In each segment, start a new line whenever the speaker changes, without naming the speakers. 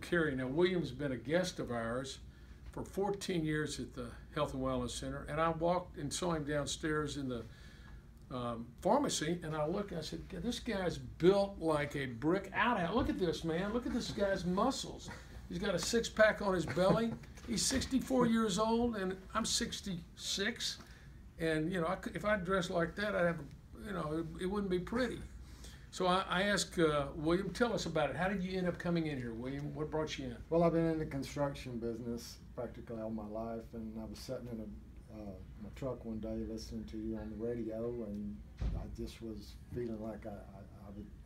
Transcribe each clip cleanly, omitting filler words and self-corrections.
Carey. Now, William's been a guest of ours for 14 years at the Health and Wellness Center, and I walked and saw him downstairs in the pharmacy, and I looked and I said, this guy's built like a brick outhouse. Look at this, man. Look at this guy's muscles. He's got a six-pack on his belly. He's 64 years old, and I'm 66. And, you know, if I dressed like that, I'd have, you know, it wouldn't be pretty. So I asked William, tell us about it. How did you end up coming in here, William? What brought you in?
Well, I've been in the construction business practically all my life, and I was sitting in my truck one day listening to you on the radio, and I just was feeling like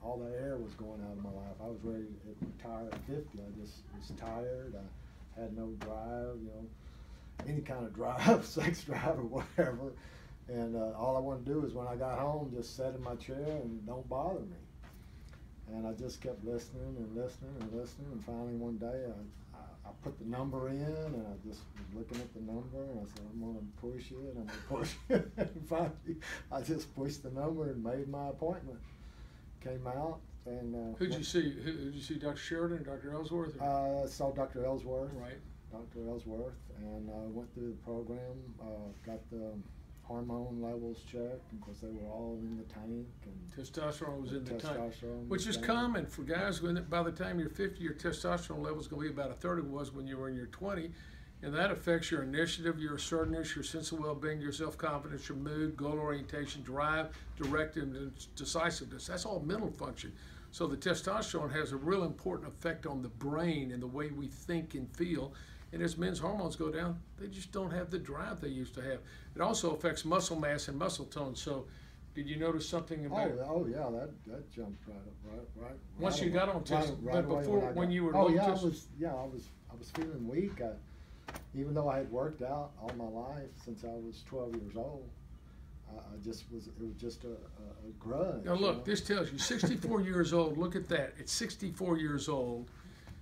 all the air was going out of my life. I was ready to retire at 50. I just was tired. I had no drive, you know, any kind of drive, sex drive or whatever. And all I wanted to do is when I got home, just sit in my chair and don't bother me. And I just kept listening and listening and listening. And finally one day I put the number in, and I just was looking at the number, and I said, I'm going to push it, I'm going to push it. And finally I just pushed the number and made my appointment. Came out. And
who'd you see? Did you see Dr. Sheridan, Dr. Ellsworth?
I saw Dr. Ellsworth.
Right.
Dr. Ellsworth, and went through the program, got the hormone levels checked, and of course they were all in the tank. And
testosterone was in the tank, which is common for guys. When by the time you're 50, your testosterone level is going to be about a third of what it was when you were in your 20, and that affects your initiative, your assertiveness, your sense of well-being, your self-confidence, your mood, goal orientation, drive, directive, and decisiveness. That's all mental function. So the testosterone has a real important effect on the brain and the way we think and feel. And as men's hormones go down, they just don't have the drive they used to have. It also affects muscle mass and muscle tone. So, did you notice something about it?
Oh yeah, that jumped right up, right.
Once you got on test,
right
but before when you were
I was feeling weak. Even though I had worked out all my life since I was 12 years old, it was just a grudge.
Now look, this tells you 64 years old. Look at that. At 64 years old.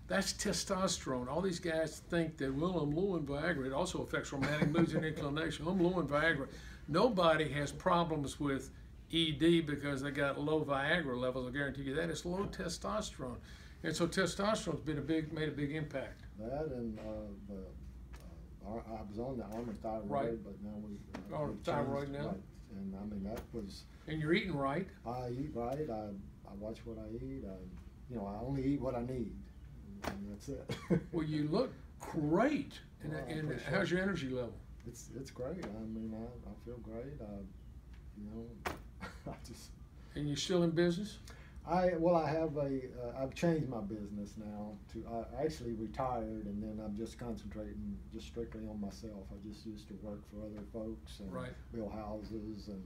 That's testosterone. All these guys think that, well, I'm low in Viagra. It also affects romantic moods and inclination. I'm low in Viagra. Nobody has problems with ED because they got low Viagra levels. I guarantee you that. It's low testosterone. And so testosterone's made a big impact.
That and I was on the Armour thyroid,
right.
But now we
on thyroid now.
Right. And I mean that was.
And you're eating right.
I eat right. I watch what I eat. I only eat what I need. And that's it.
Well, you look great. And how's your energy level?
It's great. I mean, I feel great. I just.
And you're still in business?
I've changed my business now to. I actually retired, and then I'm just concentrating just strictly on myself. I just used to work for other folks and
right.
build houses, and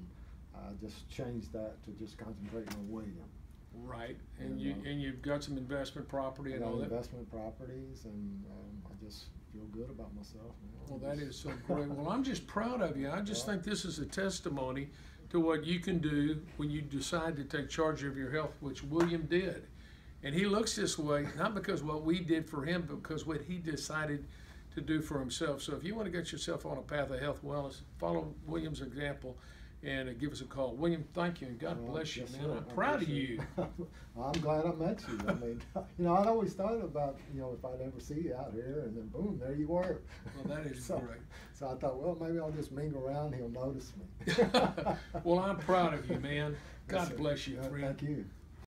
I just changed that to just concentrating on William.
Right, and you've got some investment property and all that.
Investment properties, and I just feel good about myself now.
Well, that is so great. Well, I'm just proud of you. I just think this is a testimony to what you can do when you decide to take charge of your health, which William did. And he looks this way, not because what we did for him, but because what he decided to do for himself. So if you want to get yourself on a path of health and wellness, follow William's example and give us a call. William, thank you, and God bless you, man. I'm proud of you.
I'm glad I met you. I mean, I'd always thought about, if I'd ever see you out here, and then boom, there you were.
Well, that is great.
So I thought, well, maybe I'll just mingle around, he'll notice me.
Well, I'm proud of you, man. God bless you, friend.
Thank you.